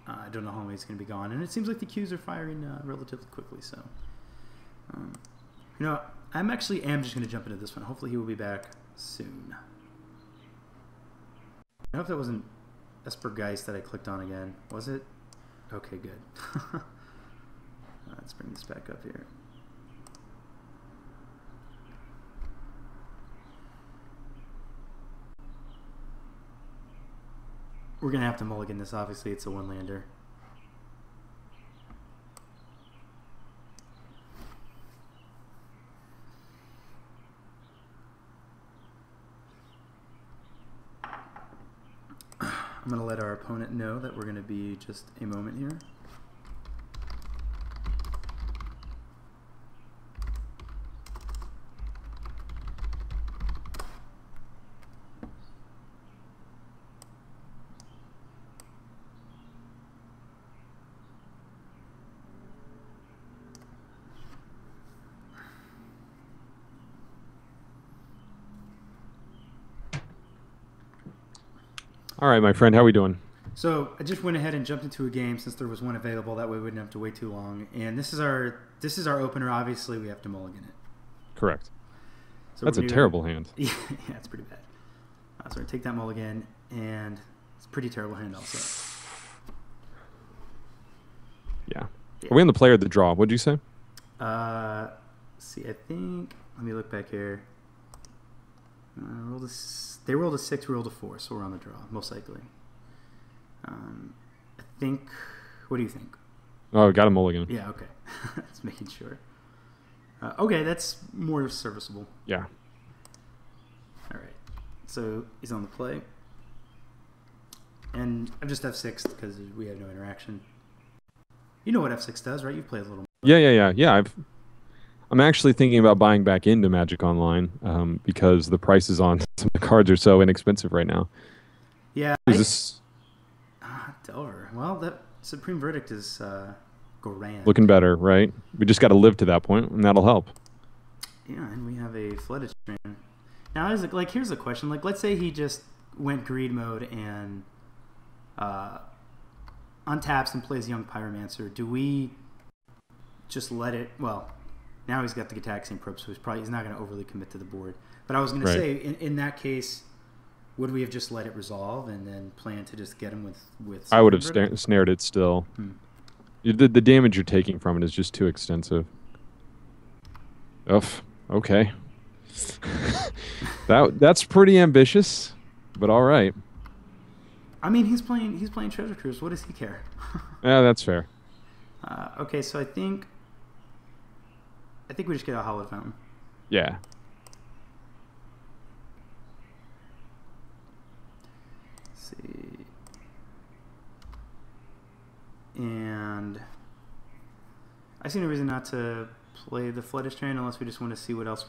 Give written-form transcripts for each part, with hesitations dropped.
I don't know how long he's going to be gone. And it seems like the queues are firing relatively quickly. So, you know, I am just going to jump into this one. Hopefully he will be back soon. I hope that wasn't Esper Geist that I clicked on again. Was it? Okay, good. Let's bring this back up here. We're going to have to mulligan this, obviously. It's a one-lander. I'm going to let our opponent know that we're going to be just a moment here. All right, my friend, how are we doing? So I just went ahead and jumped into a game since there was one available. That way we wouldn't have to wait too long. And this is our opener. Obviously, we have to mulligan it. Correct. So that's a terrible hand. Yeah, it's pretty bad. So I take that mulligan, and it's a pretty terrible hand also. Yeah. Are we on the player of the draw? What'd you say? See, I think. Let me look back here. They rolled a 6, we rolled a 4, so we're on the draw, most likely. I think. What do you think? Oh, got a mulligan. Yeah, okay. Just making sure. Okay, that's more serviceable. Yeah. All right. So he's on the play. And I've just F6 because we have no interaction. You know what F6 does, right? You've played a little. Yeah. I'm actually thinking about buying back into Magic Online because the prices on some of the cards are so inexpensive right now. Yeah. Is this Delver? Well, that Supreme Verdict is grand. looking better, right? We just got to live to that point, and that'll help. Yeah, and we have a Flooded Strand. Now, here's a question. Like, let's say he just went greed mode and untaps and plays Young Pyromancer. Do we just let it? Well, now he's got the Gitaxian Probe, so he's not going to overly commit to the board. But I was going to say, in that case, would we have just let it resolve and then plan to just get him with I would have snared it still. The damage you're taking from it is just too extensive. Oof. Okay. That's pretty ambitious, but all right. I mean, he's playing Treasure Cruise. What does he care? Yeah, that's fair. Okay, so I think we just get a Hallowed Fountain. Yeah. Let's see. And I see no reason not to play the Flooded Strand unless we just want to see what else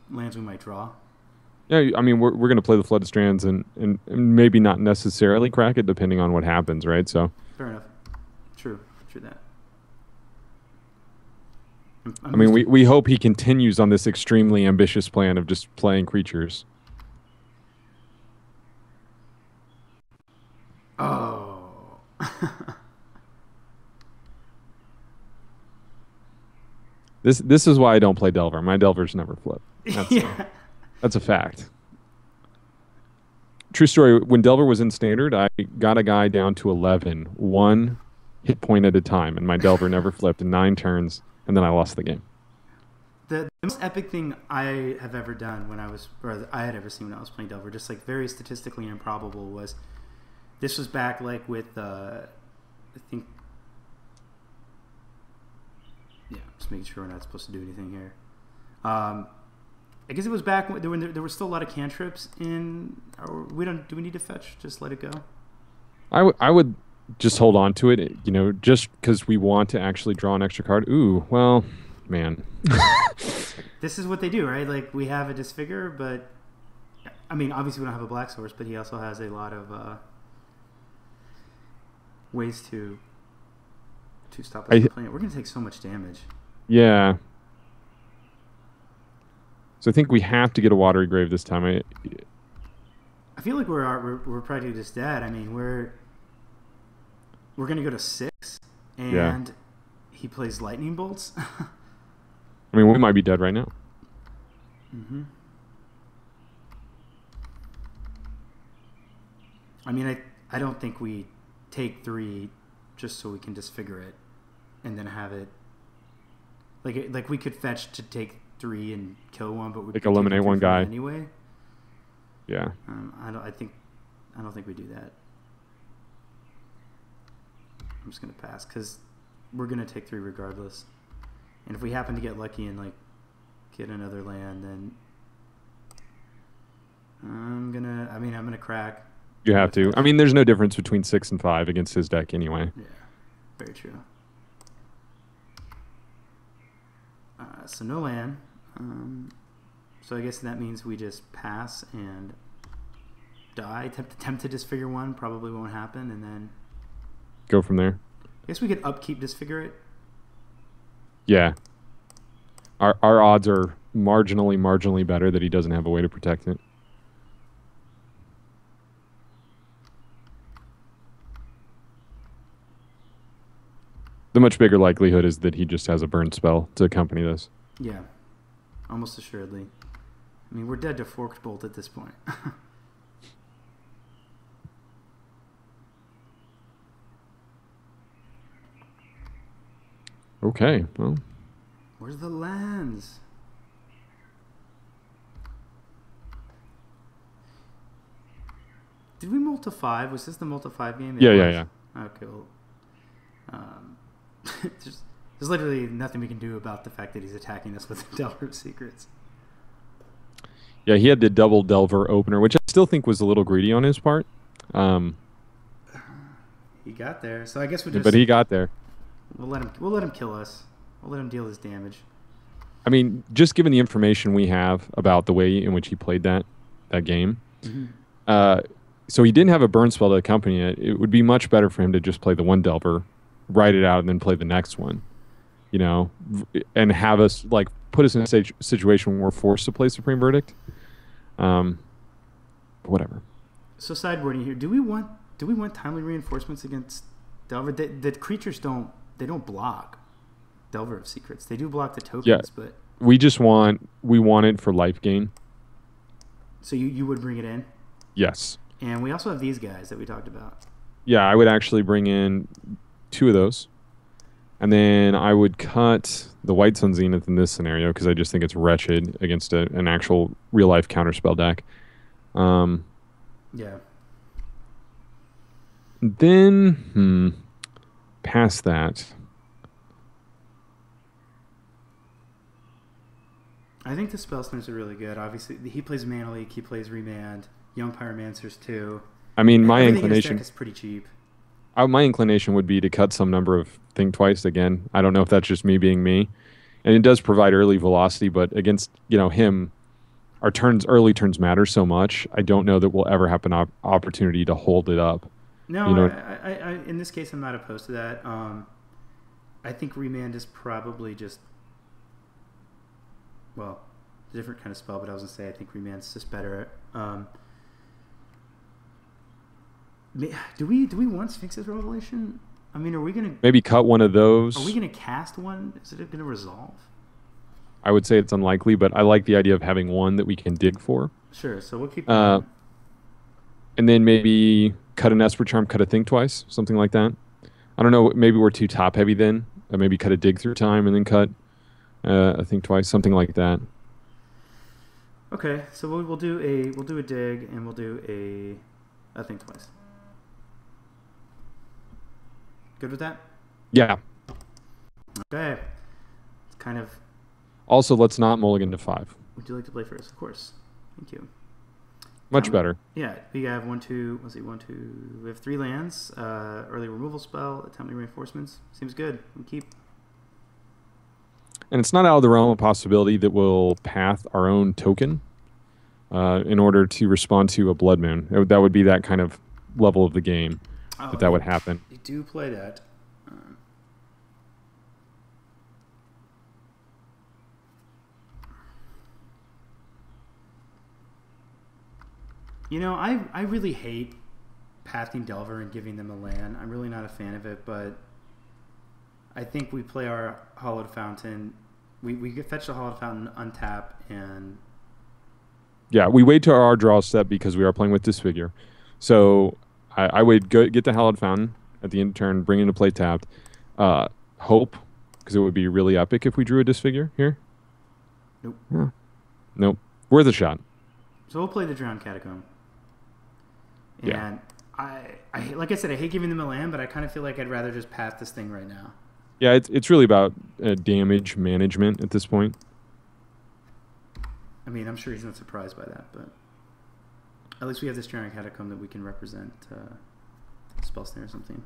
lands we might draw. Yeah, I mean, we're going to play the Flooded Strands and maybe not necessarily crack it depending on what happens, right? So. Fair enough. True that. I mean, we hope he continues on this extremely ambitious plan of just playing creatures. Oh. This is why I don't play Delver. My Delvers never flip. That's a fact. True story. When Delver was in Standard, I got a guy down to 11, one hit point at a time, and my Delver never flipped in 9 turns. And then I lost the game. The most epic thing I have ever done I had ever seen when I was playing Delver, just like very statistically improbable, was this was back like with I think, yeah, just making sure we're not supposed to do anything here. I guess it was back when there were still a lot of cantrips in. Or do we need to fetch? Just let it go. I would just hold on to it, just because we want to actually draw an extra card. Ooh, well, man. This is what they do, right? Like, we have a Disfigure, but I mean, obviously we don't have a Black Source, but he also has a lot of ways to stop us from playing it. We're going to take so much damage. Yeah. So I think we have to get a Watery Grave this time. I feel like we're practically just dead. I mean, we're going to go to 6, and Yeah. he plays lightning bolts. I mean, we might be dead right now. Mm-hmm. I mean, I don't think we take 3 just so we can disfigure it and then have it like we could fetch to take 3 and kill one, but we Like could eliminate take 3 one from it guy. anyway. Yeah. I don't think we do that. I'm just gonna pass because we're gonna take 3 regardless. And if we happen to get lucky and like get another land, then I'm gonna crack. You have to. I mean, there's no difference between 6 and 5 against his deck anyway. Yeah, very true. So no land. So I guess that means we just pass and die. Attempt to disfigure 1 probably won't happen, and then Go from there. I guess we could upkeep disfigure it. Yeah. Our odds are marginally better that he doesn't have a way to protect it. The much bigger likelihood is that he just has a burn spell to accompany this. Yeah, almost assuredly. I mean, we're dead to Forked Bolt at this point. Okay, well. Where's the lands? Did we multi 5? Was this the multi 5 game? Yeah. Okay, well, there's literally nothing we can do about the fact that he's attacking us with the Delver of Secrets. Yeah, he had the double Delver opener, which I still think was a little greedy on his part. He got there, so I guess we just. But he got there. We'll let him kill us. We'll let him deal his damage. I mean, just given the information we have about the way in which he played that game, so he didn't have a burn spell to accompany it. It would be much better for him to just play the 1 Delver, write it out, and then play the next one, and have us put us in a situation where we're forced to play Supreme Verdict. Whatever. So sideboarding here, do we want timely reinforcements against Delver? The creatures don't block Delver of Secrets. They do block the tokens, but we want it for life gain. So you would bring it in? Yes. And we also have these guys that we talked about. Yeah, I would actually bring in 2 of those. And then I would cut the White Sun Zenith in this scenario because I just think it's wretched against an actual real-life counterspell deck. Yeah. Then, past that. I think the Spellsmiths are really good. Obviously, he plays Mana Leak, he plays Remand, Young Pyromancers too. I mean, my Everything in his inclination deck is pretty cheap. My inclination would be to cut some number of Think Twice again. I don't know if that's just me being me, and it does provide early velocity. But against him, our early turns matter so much. I don't know that we'll ever have an opportunity to hold it up. No, I in this case, I'm not opposed to that. I think Remand is probably just a different kind of spell. But I was gonna say I think Remand's just better. Do we want Sphinx's Revelation? I mean, are we gonna maybe cut one of those? Are we gonna cast one? Is it gonna resolve? I would say it's unlikely, but I like the idea of having one that we can dig for. Sure. So we'll keep. And then maybe cut an Esper Charm, cut a Think Twice, something like that. I don't know. Maybe we're too top heavy then. Maybe cut a Dig Through Time and then cut a Think Twice, something like that. Okay, so we'll do a dig and we'll do a Think Twice. Good with that? Yeah. Okay. It's kind of. Also, let's not mulligan to 5. Would you like to play first? Of course. Thank you. Much better. Yeah, we have 1, 2. Let's see, 1, 2. We have 3 lands. Early removal spell. Timely reinforcements. Seems good. We keep. And it's not out of the realm of possibility that we'll path our own token in order to respond to a Blood Moon. That would be that kind of level of the game that would happen. You do play that. I really hate pathing Delver and giving them a land. I'm really not a fan of it, but I think we play our Hollowed Fountain. We get fetch the Hollowed Fountain, untap, and yeah, we wait to our draw step because we are playing with Disfigure. So I would get the Hallowed Fountain at the end of turn, bring into play tapped. Hope, because it would be really epic if we drew a Disfigure here. Nope. Yeah. Nope. Worth a shot. So we'll play the Drowned Catacomb. And yeah. I like I said, I hate giving them a land, but I kind of feel like I'd rather just path this thing right now. Yeah, it's really about damage management at this point. I mean, I'm sure he's not surprised by that, but at least we have this Drowned Catacomb that we can represent Spell Snare or something.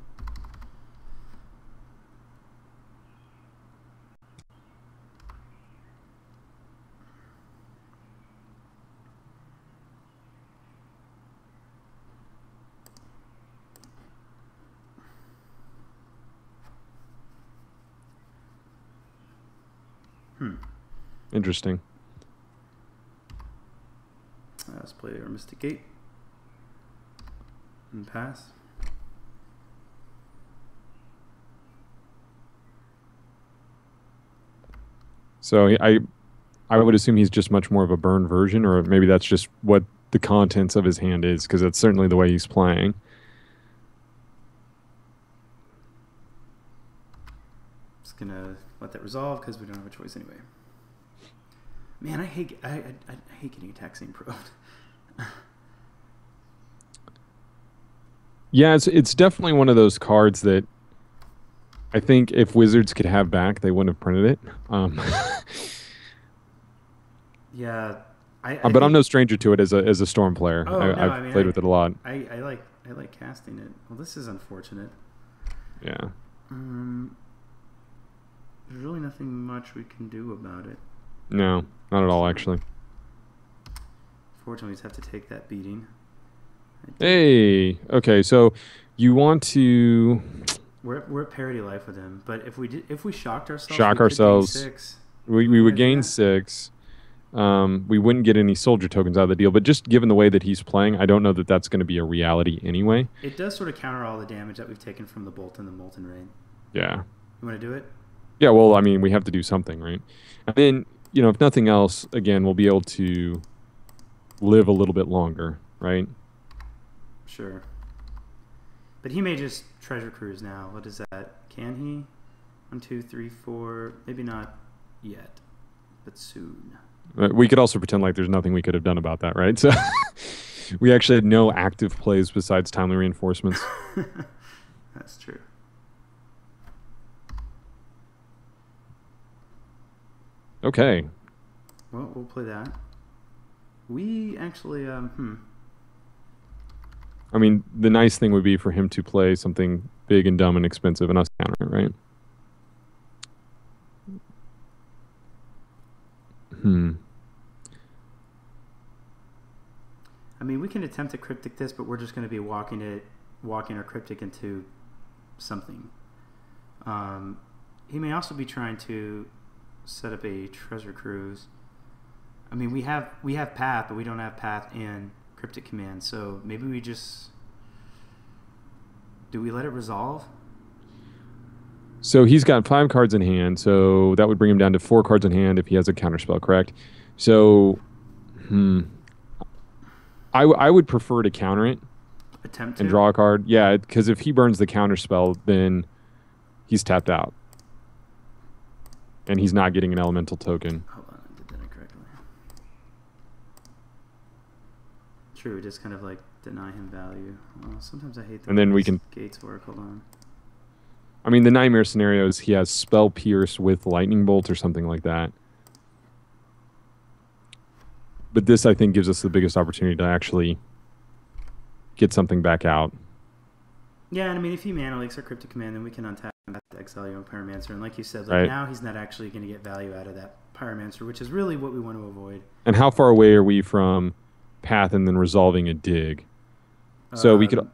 Interesting. Let's play our Mystic Gate and pass. So I would assume he's just much more of a burn version, or maybe that's just what the contents of his hand is, because that's certainly the way he's playing. Just gonna let that resolve because we don't have a choice anyway. Man, I hate getting attack scene pro. Yeah, it's definitely one of those cards that I think if Wizards could have back, they wouldn't have printed it. Yeah, but I'm no stranger to it as a Storm player. Oh, I've played with it a lot. I like casting it. Well, this is unfortunate. Yeah. There's really nothing much we can do about it. No, not at all, actually. Fortunately, we just have to take that beating. Hey, okay, so you want to... We're at parity life with him, but if we shocked ourselves, shock ourselves, we would gain 6. We wouldn't get any soldier tokens out of the deal, but just given the way that he's playing, I don't know that that's going to be a reality anyway. It does sort of counter all the damage that we've taken from the Bolt and the Molten Rain. Yeah. You want to do it? Yeah, well, I mean, we have to do something, right? And then, if nothing else, again, we'll be able to live a little bit longer, right? Sure. But he may just Treasure Cruise now. What is that? Can he? 1, 2, 3, 4. Maybe not yet, but soon. We could also pretend like there's nothing we could have done about that, right? So we actually had no active plays besides timely reinforcements. That's true. Okay. Well, we'll play that. We actually, I mean, the nice thing would be for him to play something big and dumb and expensive and us counter it, right? I mean, we can attempt to cryptic this, but we're just going to be walking our cryptic into something. He may also be trying to set up a Treasure Cruise. I mean, we have path, but we don't have path and cryptic command. So maybe we just do we let it resolve? So he's got 5 cards in hand, so that would bring him down to 4 cards in hand if he has a counterspell, correct? So, I would prefer to counter it. Attempt and to? draw a card. Yeah, because if he burns the counterspell, then he's tapped out. And he's not getting an elemental token. Hold on, I did that incorrectly. True, just kind of like deny him value. Well, sometimes I hate that. And then we can... Gates work, hold on. I mean, the nightmare scenario is he has Spell Pierce with Lightning Bolt or something like that. But this, I think, gives us the biggest opportunity to actually get something back out. Yeah, and I mean, if he mana leaks our cryptic command, then we can untap him back to exile your own Pyromancer. And like you said, like now he's not actually going to get value out of that Pyromancer, which is really what we want to avoid. And how far away are we from path and then resolving a dig? So we could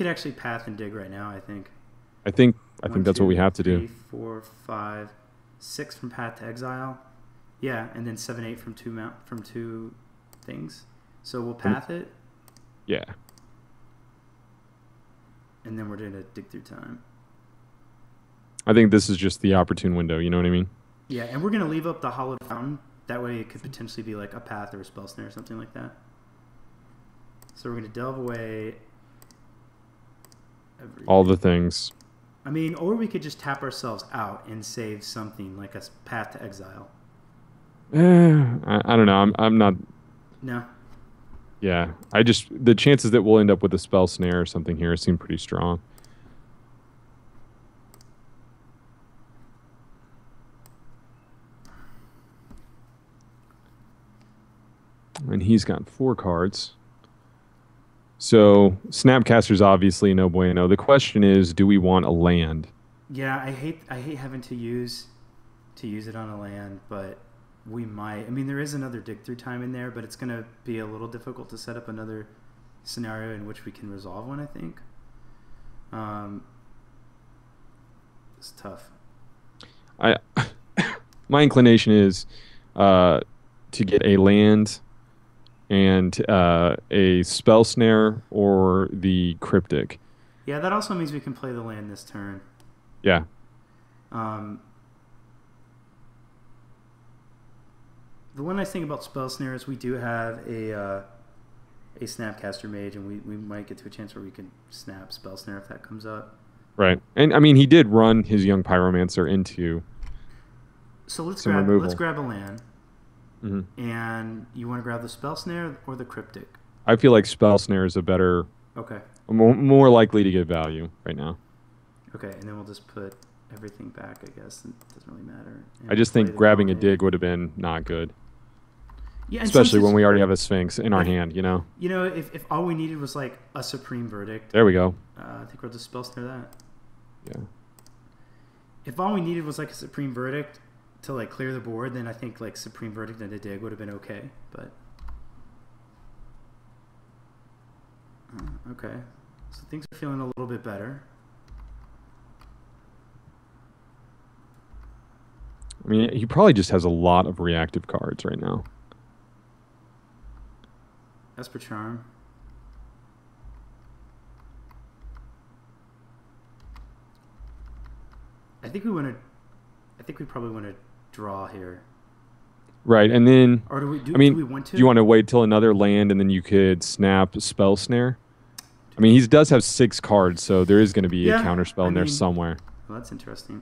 actually path and dig right now, I think. I think that's what we have to do. 3, 4, 5, 6 from path to exile. Yeah, and then 7, 8 from two things. So we'll path it. Yeah. And then we're going to dig through time. I think this is just the opportune window. You know what I mean? Yeah, and we're going to leave up the Hollowed Fountain. That way it could potentially be like a path or a spell snare or something like that. So we're going to delve away everything. All the things. I mean, or we could just tap ourselves out and save something like a path to exile. I don't know. I'm not. No. Yeah, the chances that we'll end up with a spell snare or something here seem pretty strong. And he's got 4 cards. So Snapcaster's obviously no bueno. The question is, do we want a land? Yeah, I hate having to use it on a land, but we might. I mean, there is another dig through time in there, but it's going to be a little difficult to set up another scenario in which we can resolve one, I think. It's tough. My inclination is to get a land and a spell snare or the cryptic. Yeah, that also means we can play the land this turn. Yeah. The one nice thing about spell snare is we do have a Snapcaster Mage, and we might get to a chance where we can snap spell snare if that comes up. Right, and I mean he did run his Young Pyromancer into. So let's removal. grab a land. Mm-hmm. And you want to grab the spell snare or the cryptic? I feel like spell snare is a better. Okay. More likely to get value right now. Okay, and then we'll just put everything back. I guess it doesn't really matter. And I just think grabbing a dig would have been not good. Yeah, especially when we already have a Sphinx in our hand, you know. You know, if all we needed was like a Supreme Verdict. There we go. I think we'll just spell snare that. Yeah. If all we needed was like a Supreme Verdict to like clear the board, then I think like Supreme Verdict and a dig would have been okay. But okay, so things are feeling a little bit better. I mean, he probably just has a lot of reactive cards right now. Esper Charm. I think we probably want to draw here. Right, and then or do we want to? Do you want to wait till another land and then you could snap spell snare? I mean, he does have 6 cards, so there is going to be a counter spell in there somewhere. Well, that's interesting.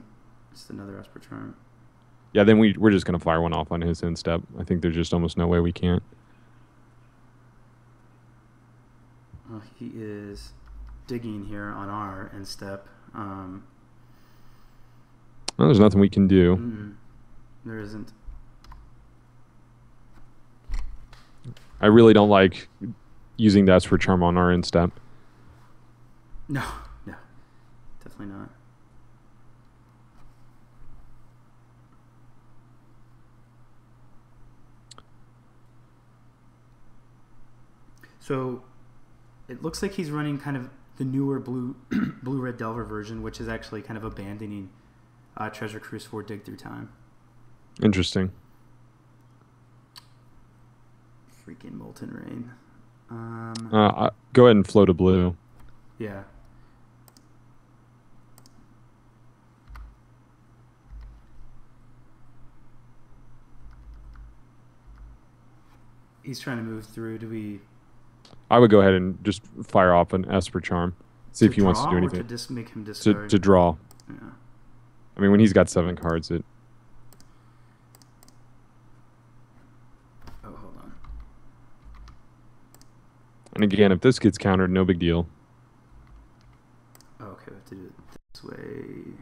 Just another Esper Charm. Yeah, then we're just going to fire one off on his end step. I think there's just almost no way we can't. Well, he is digging here on our end step. Well, there's nothing we can do. There isn't. I really don't like using that for charm on our end step. No, definitely not. So it looks like he's running kind of the newer blue-red Delver version, which is actually kind of abandoning Treasure Cruise for Dig Through Time. Interesting. Freaking Molten Rain. Go ahead and float a blue. Yeah. He's trying to move through. Do we... I would go ahead and just fire off an Esper Charm. See if he wants to do anything. Or to just make him discard? To draw. Yeah. I mean, when he's got 7 cards, it... Oh, hold on. And again, if this gets countered, no big deal. Oh, okay, we have to do it this way.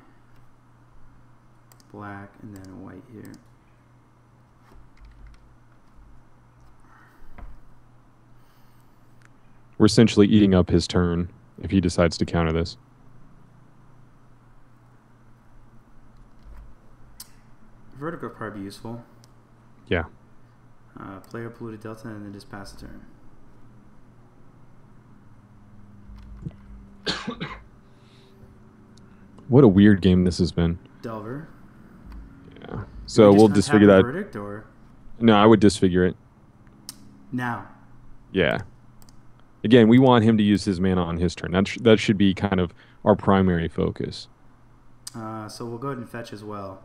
Black and then a white here. We're essentially eating up his turn if he decides to counter this. Vertigo would probably be useful. Yeah. Player polluted delta and then just pass the turn. What a weird game this has been. Delver. Yeah. So we'll disfigure that. Verdict, or? No, I would disfigure it. Now. Yeah. Again, we want him to use his mana on his turn. That should be kind of our primary focus. So we'll go ahead and fetch as well.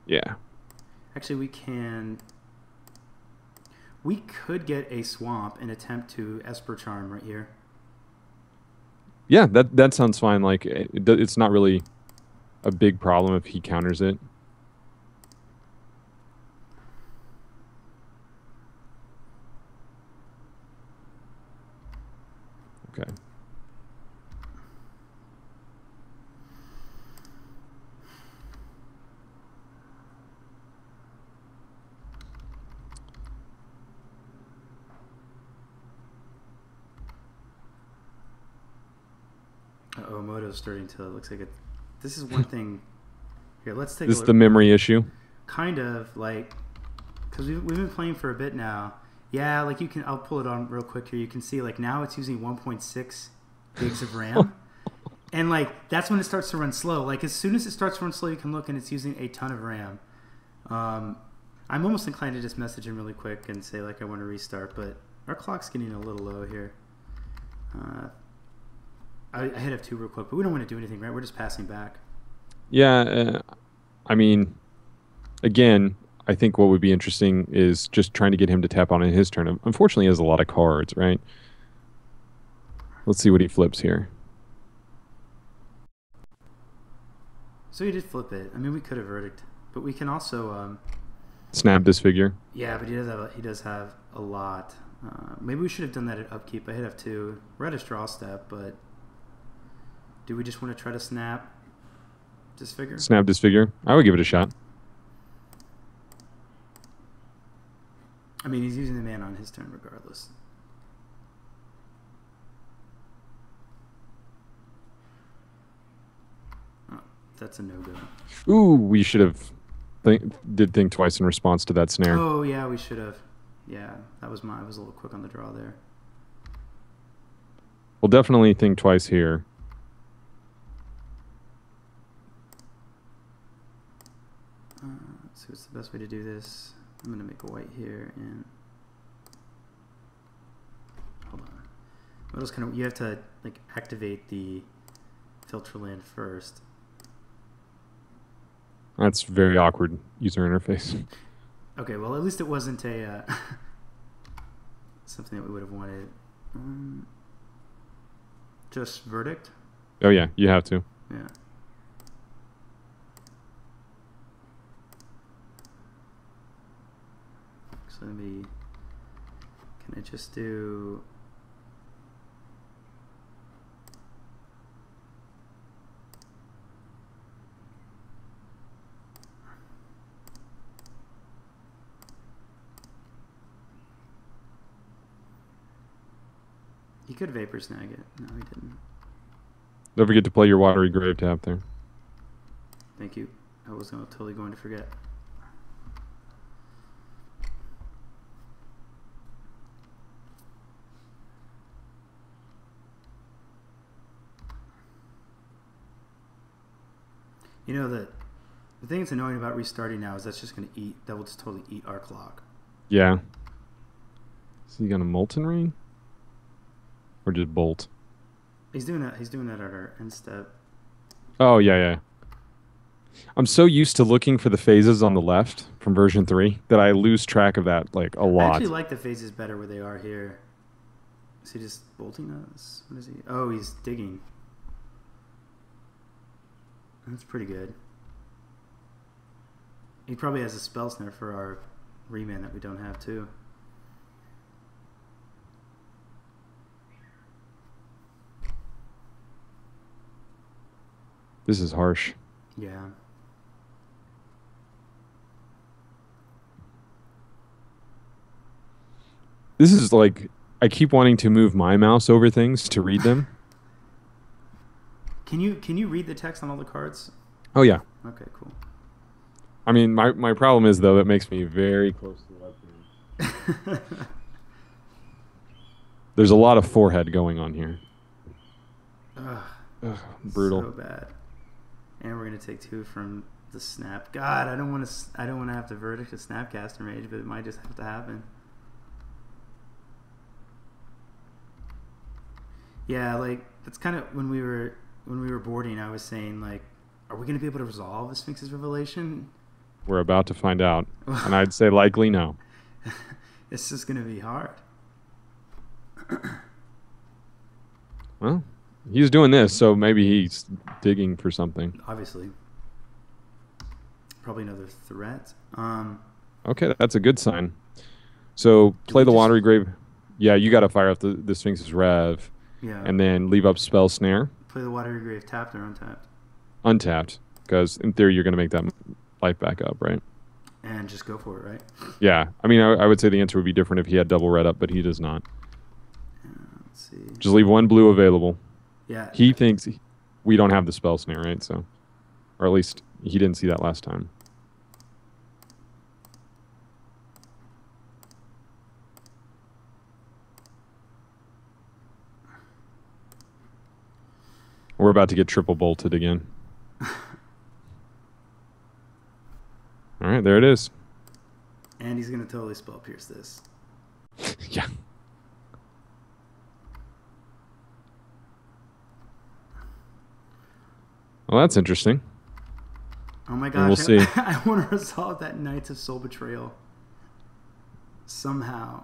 Yeah. Actually, we can... We could get a swamp and attempt to Esper Charm right here. Yeah, that sounds fine. Like, it's not really a big problem if he counters it. Okay. Uh-oh, Moto's starting to... Looks like it... This is one thing... Here, let's take a look. This is the memory issue? Kind of, like... Because we've been playing for a bit now. Yeah, like you can... I'll pull it on real quick here. You can see, like, now it's using 1.6 gigs of RAM. And, like, that's when it starts to run slow. Like, as soon as it starts to run slow, you can look and it's using a ton of RAM. I'm almost inclined to just message him really quick and say, like, I want to restart. But our clock's getting a little low here. I hit F2 real quick, but we don't want to do anything, right? We're just passing back. Yeah, I mean, again, I think what would be interesting is just trying to get him to tap on in his turn. Unfortunately, he has a lot of cards, right? Let's see what he flips here. So he did flip it. I mean, we could have verdict, but we can also... Snap Disfigure. Yeah, but he does have a lot. Maybe we should have done that at upkeep. I hit F2. We're at his draw step, but... Do we just want to try to snap Disfigure? Snap Disfigure. I would give it a shot. I mean, he's using the mana on his turn regardless. Oh, that's a no-go. Ooh, we should have did think twice in response to that snare. Oh, yeah, we should have. Yeah, I was a little quick on the draw there. We'll definitely think twice here. Let's see what's the best way to do this. I'm going to make a white here and... Hold on. What else you have to like activate the filter land first. That's very awkward user interface. Okay, well at least it wasn't a something that we would have wanted. Just verdict? Oh yeah, you have to. Yeah. So can I just do... He could vapor snag it. No, he didn't. Don't forget to play your watery grave tap there. Thank you. I was totally going to forget. You know that the thing that's annoying about restarting now is that's just going to eat. That will just totally eat our clock. Yeah. Is he gonna Molten Rain? Or just Bolt? He's doing that. He's doing that at our end step. Oh yeah, yeah. I'm so used to looking for the phases on the left from version 3 that I lose track of that like a lot. I actually like the phases better where they are here. Is he just bolting us? What is he? Oh, he's digging. That's pretty good. He probably has a spell snare for our reman that we don't have too. This is harsh. Yeah. This is like, I keep wanting to move my mouse over things to read them. Can you read the text on all the cards? Oh yeah. Okay, cool. I mean, my problem is though it makes me very close to the left hand. There's a lot of forehead going on here. Ugh, brutal. So bad. And we're gonna take 2 from the snap. God, I don't want to have to verdict a Snapcaster Mage, but it might just have to happen. Yeah, like that's kind of when we were boarding. I was saying like, are we going to be able to resolve the Sphinx's revelation? We're about to find out, and I'd say likely no. It's just going to be hard. Well, he's doing this, so maybe he's digging for something. Obviously. Probably another threat. Okay, that's a good sign. So play the Watery Grave. Yeah, you got to fire up the Sphinx's Rev. Yeah. And then leave up Spell Snare. Play the Watery Grave tapped or untapped? Untapped, because in theory you're going to make that life back up, right? And just go for it, right? Yeah. I mean, I would say the answer would be different if he had double red up, but he does not. Let's see. Just leave one blue available. Yeah. He thinks we don't have the Spell Snare, right? So, or at least he didn't see that last time. We're about to get triple bolted again. All right, there it is. And he's going to totally spell pierce this. Yeah. Well, that's interesting. Oh my gosh. And we'll see. I want to resolve that Knights of Soul Betrayal. Somehow.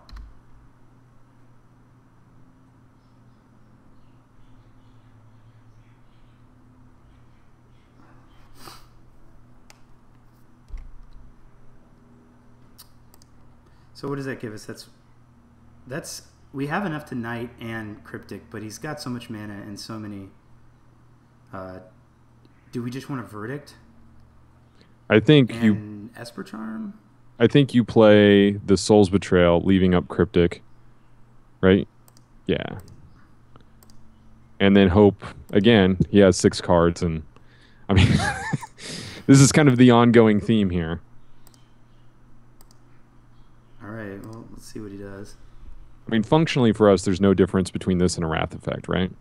So what does that give us? That's we have enough to Knight and Cryptic, but he's got so much mana and so many. Do we just want a Verdict? I think Esper Charm. I think you play the Soul's Betrayal, leaving up Cryptic, right? Yeah. And then hope again. He has 6 cards, and I mean, this is kind of the ongoing theme here. Alright, well, let's see what he does. I mean, functionally for us, there's no difference between this and a Wrath effect, right?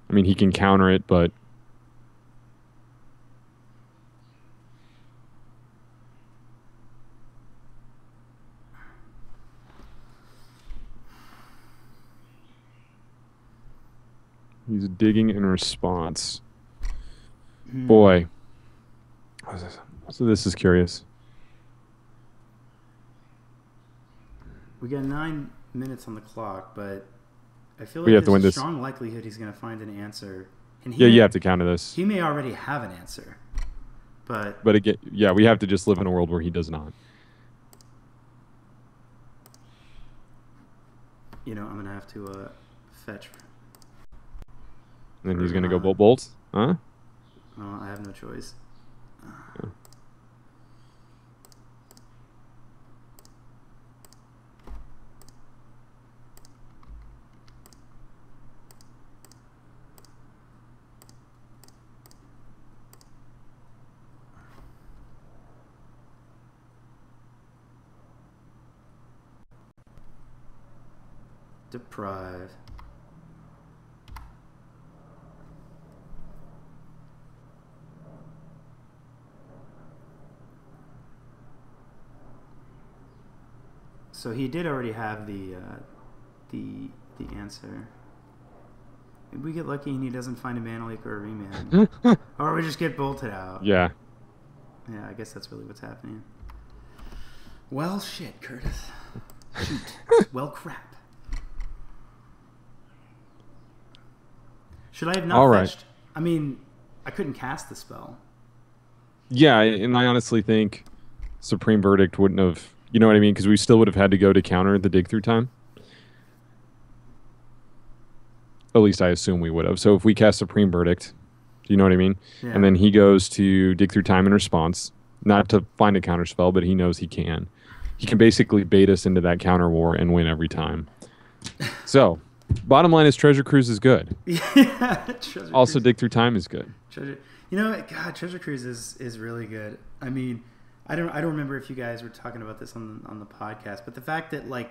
I mean, he can counter it, but... He's digging in response. Boy. So this is curious. We got 9 minutes on the clock, but I feel like we have to win there's this. a strong likelihood he's going to find an answer. And Yeah, you have to counter this. He may already have an answer, but again, yeah, we have to just live in a world where he does not. You know, I'm going to have to fetch. And then he's going to go bolt? Huh? Well, I have no choice. Yeah. Deprive. So he did already have the answer. Maybe we get lucky and he doesn't find a mana leak or a remand. Or we just get bolted out. Yeah. Yeah, I guess that's really what's happening. Well, shit, Curtis. Shoot. Well, crap. Should I have not fetched? I mean, I couldn't cast the spell. Yeah, and I honestly think Supreme Verdict wouldn't have... You know what I mean? Because we still would have had to go to counter the dig through time. At least I assume we would have. So if we cast Supreme Verdict, do you know what I mean? Yeah. And then he goes to dig through time in response, not to find a counter spell, but he knows he can. He can basically bait us into that counter war and win every time. So, bottom line is Treasure Cruise is good. Yeah, also, dig through time is good. You know, God, Treasure Cruise is really good. I mean, I don't remember if you guys were talking about this on the podcast, but the fact that like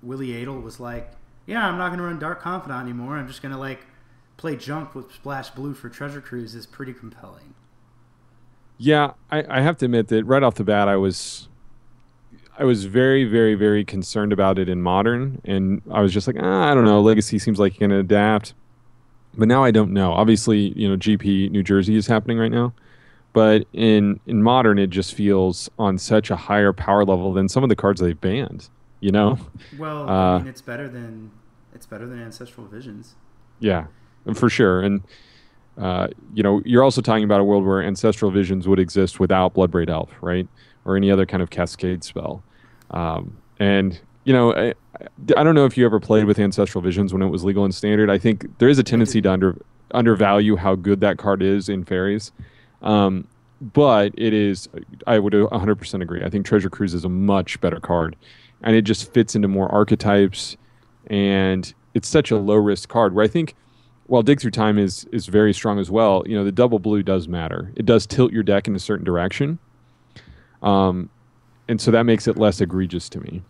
Willie Adel was like, yeah, I'm not going to run Dark Confidant anymore. I'm just going to like play junk with Splash Blue for Treasure Cruise is pretty compelling. Yeah, I have to admit that right off the bat, I was very, very, very concerned about it in Modern, and I was just like, I don't know. Legacy seems like you can adapt, but now I don't know. Obviously, GP New Jersey is happening right now, but in Modern, it just feels on such a higher power level than some of the cards they've banned. You know, Well, I mean, it's better than Ancestral Visions. yeah, for sure. And you're also talking about a world where Ancestral Visions would exist without Bloodbraid Elf, right? Or any other kind of Cascade spell. And I don't know if you ever played with Ancestral Visions when it was legal in Standard. I think there is a tendency to undervalue how good that card is in Fairies. But it is, I would 100% agree. I think Treasure Cruise is a much better card. And it just fits into more archetypes. And it's such a low-risk card where I think, while Dig Through Time is very strong as well, the double blue does matter. It does tilt your deck in a certain direction. And so that makes it less egregious to me.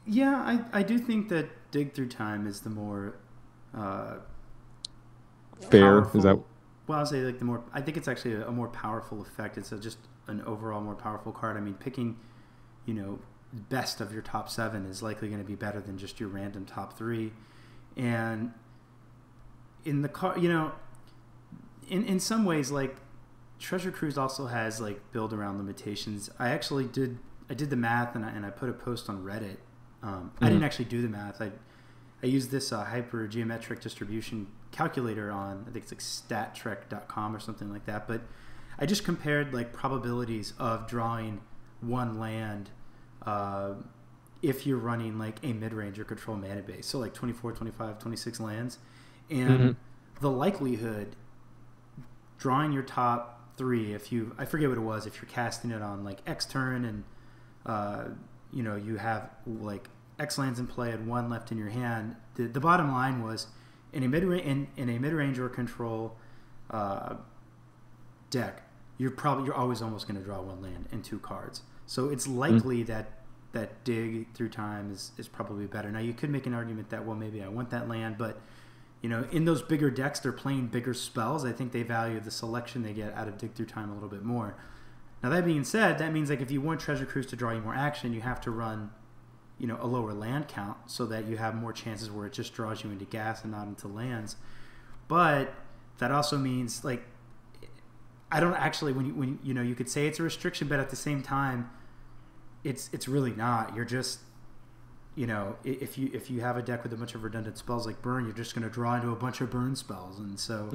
Yeah, I do think that Dig Through Time is the more fair. Powerful. Is that? Well, I'll say like the more. I think it's actually a more powerful effect. It's just an overall more powerful card. I mean, picking, best of your top 7 is likely going to be better than just your random top 3, and in the car, in some ways, like Treasure Cruise also has like build around limitations. I did the math and I put a post on Reddit. I didn't actually do the math. I used this hyper geometric distribution calculator on, I think it's like stattrek.com or something like that. But I just compared like probabilities of drawing one land if you're running like a mid-range or control mana base. So like 24, 25, 26 lands. And the likelihood drawing your top 3, I forget what it was, if you're casting it on like X turn and you have like X lands in play and 1 left in your hand. The bottom line was in a mid-range or control deck, you're always almost going to draw 1 land and 2 cards. So it's likely that Dig Through Time is probably better. Now you could make an argument that, well, maybe I want that land, but in those bigger decks, they're playing bigger spells. I think they value the selection they get out of Dig Through Time a little bit more. Now, that being said, that means like if you want Treasure Cruise to draw you more action, you have to run, a lower land count so that you have more chances where it just draws you into gas and not into lands. But that also means like I don't actually when you could say it's a restriction, but at the same time, it's really not. You're just if you have a deck with a bunch of redundant spells like burn, you're just going to draw into a bunch of burn spells, and so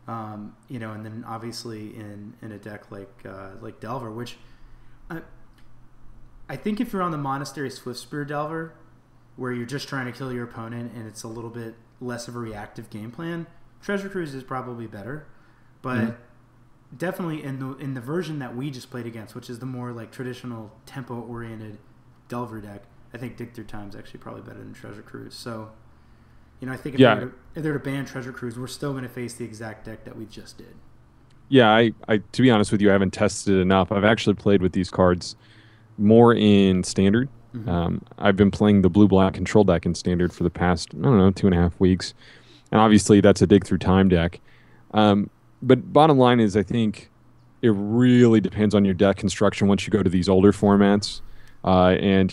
and then obviously in a deck like Delver, which I think if you're on the Monastery Swiftspear Delver, where you're just trying to kill your opponent and it's a little bit less of a reactive game plan, Treasure Cruise is probably better, but definitely in the version that we just played against, which is the more like traditional tempo oriented Delver deck, I think Dig Through Time is actually probably better than Treasure Cruise. So, I think if they're to ban Treasure Cruise, we're still going to face the exact deck that we just did. Yeah, I to be honest with you, I haven't tested it enough. I've actually played with these cards more in Standard. I've been playing the blue-black control deck in Standard for the past, 2.5 weeks. And obviously that's a Dig Through Time deck. But bottom line is I think it really depends on your deck construction once you go to these older formats. And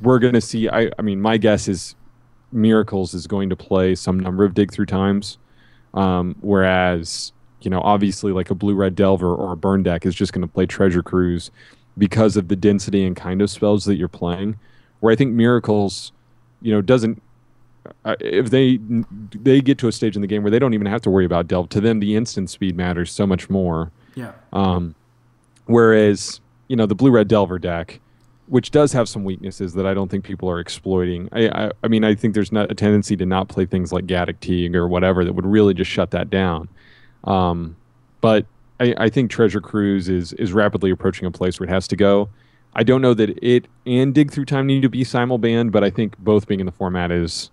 we're going to see, I mean, my guess is Miracles is going to play some number of Dig Through Times, whereas obviously like a blue-red Delver or a burn deck is just going to play Treasure Cruise because of the density and kind of spells that you're playing, where I think Miracles doesn't if they get to a stage in the game where they don't even have to worry about Delve. To them, the instant speed matters so much more. Yeah. Whereas the blue-red Delver deck, which does have some weaknesses that I don't think people are exploiting. I mean, I think there's not a tendency to not play things like Gaddock Teague or whatever that would really just shut that down. But I think Treasure Cruise is rapidly approaching a place where it has to go. I don't know that it and Dig Through Time need to be simul-banned, but I think both being in the format is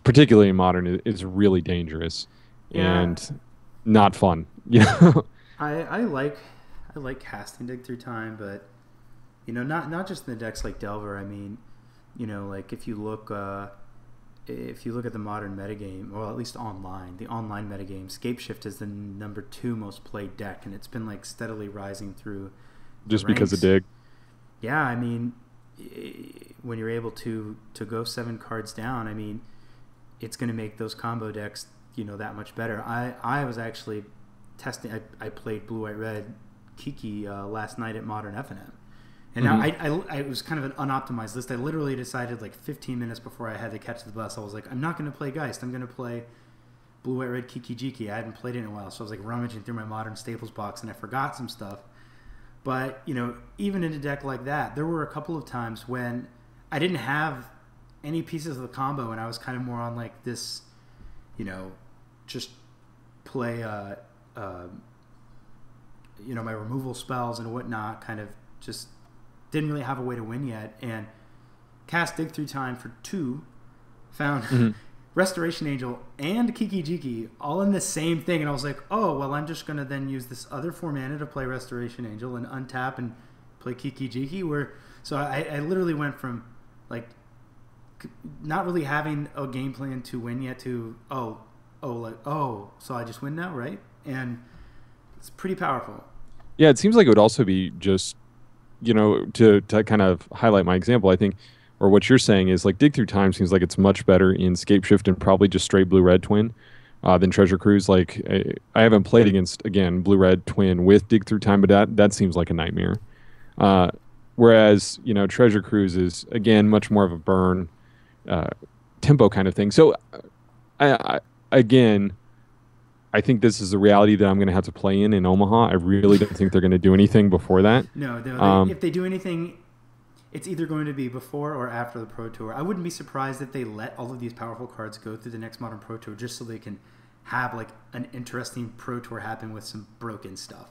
particularly in Modern, is really dangerous and not fun. I like casting Dig Through Time, but not just in the decks like Delver. I mean, like if you look at the Modern metagame, well, at least online, the online metagame, Scapeshift is the number 2 most played deck, and it's been like steadily rising through. Just because of Dig. Yeah, I mean, when you're able to go 7 cards down, I mean, it's going to make those combo decks, that much better. I was actually testing. I played blue, white, red Kiki last night at Modern FNM. And now I was kind of an unoptimized list. I literally decided like 15 minutes before I had to catch the bus. I was like, I'm not going to play Geist. I'm going to play blue, white, red Kiki Jiki. I hadn't played it in a while, so I was like rummaging through my Modern Staples box, and I forgot some stuff. But, even in a deck like that, there were a couple of times when I didn't have any pieces of the combo, and I was kind of more on like this, just play, my removal spells and whatnot, kind of just didn't really have a way to win yet. And cast Dig Through Time for 2, found Restoration Angel and Kiki Jiki all in the same thing, and I was like, oh, well, I'm just going to then use this other 4 mana to play Restoration Angel and untap and play Kiki Jiki. So I literally went from like not really having a game plan to win yet to so I just win now, right? And it's pretty powerful. Yeah, it seems like it would also be just, to kind of highlight my example, I think, or what you're saying is like Dig Through Time seems like it's much better in Scapeshift and probably just straight blue-red twin than Treasure Cruise. Like I haven't played against, again, blue-red twin with Dig Through Time, but that seems like a nightmare. Whereas, Treasure Cruise is, again, much more of a burn tempo kind of thing. So, I think this is the reality that I'm going to have to play in Omaha. I really don't think they're going to do anything before that. No, if they do anything, it's either going to be before or after the Pro Tour. I wouldn't be surprised if they let all of these powerful cards go through the next Modern Pro Tour just so they can have like an interesting Pro Tour happen with some broken stuff.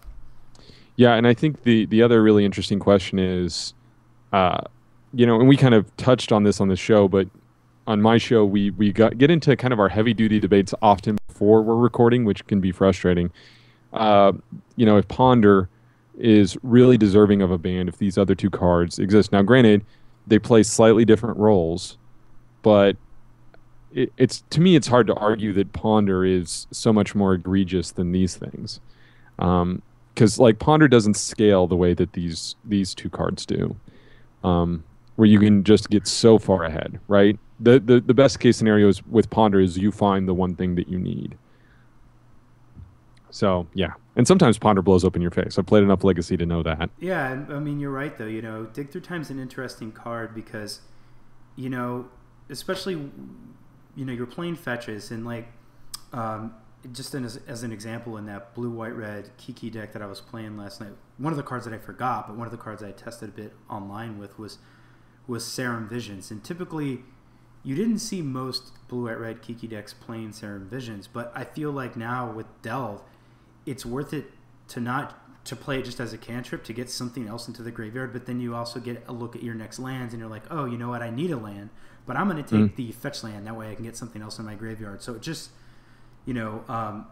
Yeah, and I think the other really interesting question is, and we kind of touched on this on the show, but on my show, we get into kind of our heavy-duty debates often before we're recording, which can be frustrating. If Ponder is really deserving of a ban if these other 2 cards exist. Now, granted, they play slightly different roles, but to me, it's hard to argue that Ponder is so much more egregious than these things. Because like Ponder doesn't scale the way that these 2 cards do, where you can just get so far ahead, right? The best case scenario is with Ponder is you find the one thing that you need. So, yeah. And sometimes Ponder blows up in your face. I've played enough Legacy to know that. Yeah, I mean, you're right, though. Dig Through Time's an interesting card because, especially, you're playing fetches and, like, just as an example in that blue, white, red Kiki deck that I was playing last night, one of the cards that I forgot, but one of the cards I tested a bit online with was Serum Visions. And typically, you didn't see most blue, white, red Kiki decks playing Serum Visions, but I feel like now with Delve, it's worth it to play it just as a cantrip to get something else into the graveyard, but then you also get a look at your next lands and you're like, oh, you know what, I need a land, but I'm going to take the fetch land. That way I can get something else in my graveyard. So it just, the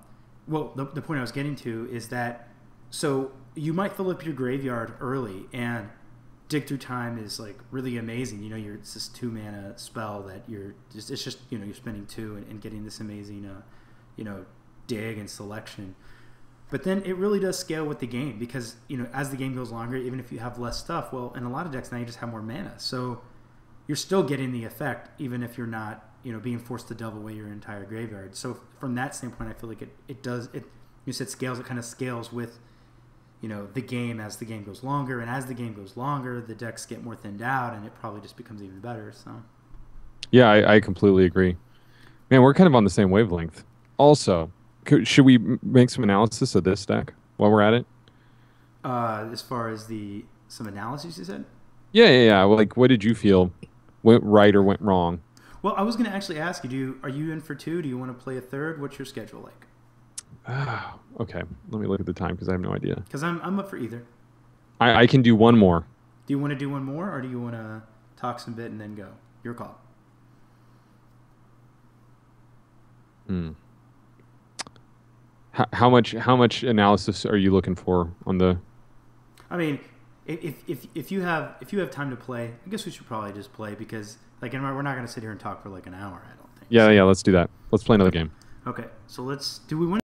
point I was getting to is that, so you might fill up your graveyard early and Dig Through Time is like really amazing. It's this 2 mana spell that you're spending 2 and getting this amazing, dig and selection. But then it really does scale with the game because, as the game goes longer, even if you have less stuff, well, in a lot of decks now you just have more mana. So you're still getting the effect even if you're not, being forced to delve away your entire graveyard. So from that standpoint, I feel like you said scales, it kind of scales with, the game as the game goes longer. And as the game goes longer, the decks get more thinned out and it probably just becomes even better. So, yeah, I completely agree. Man, we're kind of on the same wavelength. Also, should we make some analysis of this deck while we're at it? As far as some analysis you said? Yeah. Like, what did you feel went right or went wrong? Well, I was going to actually ask you, are you in for 2? Do you want to play a third? What's your schedule like? Okay. Let me look at the time because I have no idea. Because I'm up for either. I can do one more. Do you want to do one more or do you want to talk some bit and then go? Your call. How much analysis are you looking for on the? I mean, if you have time to play, I guess we should probably just play because we're not going to sit here and talk for like an hour. I don't think. Yeah, let's do that. Let's play another game. Okay, so do we win?